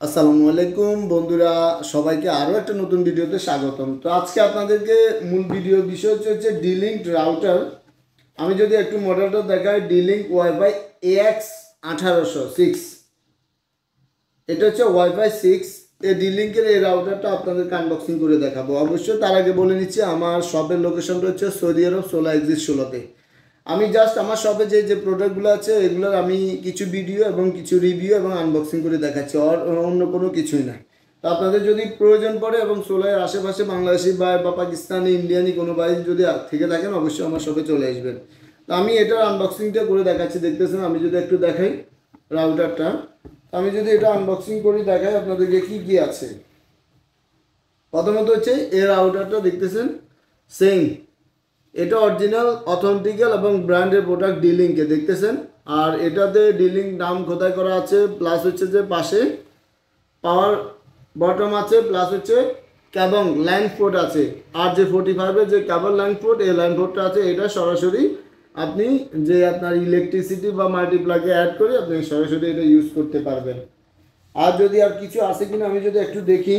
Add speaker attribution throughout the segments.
Speaker 1: আসসালামু আলাইকুম বন্ধুরা, সবাইকে আরও একটা নতুন ভিডিওতে স্বাগতম। তো আজকে আপনাদেরকে মূল ভিডিও বিষয় হচ্ছে ডি-লিঙ্ক রাউটার। আমি যদি একটু মডেলটা দেখাই, ডি-লিঙ্ক ওয়াইফাই AX1806। এটা হচ্ছে ওয়াইফাই 6। এই ডি-লিঙ্কের এই রাউটারটা আপনাদেরকে আনবক্সিং করে দেখাবো। অবশ্যই তার আগে বলে নিচ্ছি, আমার শপের লোকেশনটা হচ্ছে সৌদি আরব, 16/16। আমি জাস্ট আমার শপে যে যে প্রোডাক্টগুলো আছে এগুলোর আমি কিছু ভিডিও এবং কিছু রিভিউ এবং আনবক্সিং করে দেখাচ্ছি, আর অন্য কোনো কিছুই না। তো আপনাদের যদি প্রয়োজন পড়ে এবং সোলার আশেপাশে বাংলাদেশি বা পাকিস্তানি ইন্ডিয়ানি কোনো ভাই যদি থেকে থাকেন, অবশ্যই আমার শপে চলে আসবেন। তো আমি এটার আনবক্সিংটা করে দেখাচ্ছি, দেখতেছেন। আমি যদি একটু দেখাই রাউটারটা, আমি যদি এটা আনবক্সিং করে দেখাই আপনাদেরকে কি কি আছে। প্রথমত হচ্ছে এই রাউটারটা দেখতেছেন, সেম। এটা অরিজিনাল অথেন্টিক্যাল এবং ব্র্যান্ডের প্রোডাক্ট ডি-লিঙ্কে দেখতেছেন। আর এটাতে ডি-লিঙ্ক নাম খোদাই করা আছে, প্লাস হচ্ছে যে পাশে পাওয়ার বটম আছে, প্লাস হচ্ছে কেবল লাইন পোর্ট আছে। আর যে 45-এর যে কেবল লাইন পোর্ট, এই লাইন পোর্টটা আছে, এটা সরাসরি আপনি যে আপনার ইলেকট্রিসিটি বা মাল্টিপ্লাগে অ্যাড করে আপনি সরাসরি এটা ইউজ করতে পারবেন। আর যদি আর কিছু আছে কিনা আমি যদি একটু দেখি,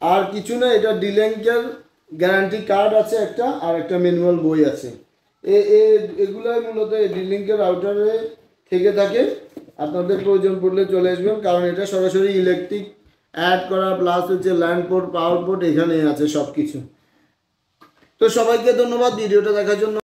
Speaker 1: আর কিছু না। এটা ডি-লিঙ্কের গ্যারান্টি কার্ড আছে একটা, আর একটা ম্যানুয়াল বই আছে। এগুলাই মূলত এই ডি-লিঙ্কের রাউটারে থেকে থাকে। আপনাদের প্রয়োজন পড়লে চলে আসবেন, কারণ এটা সরাসরি ইলেকট্রিক অ্যাড করা, প্লাস হচ্ছে ল্যান্ড পোর্ট, পাওয়ার পোর্ট এখানে আছে সব কিছু। তো সবাইকে ধন্যবাদ ভিডিওটা দেখার জন্য।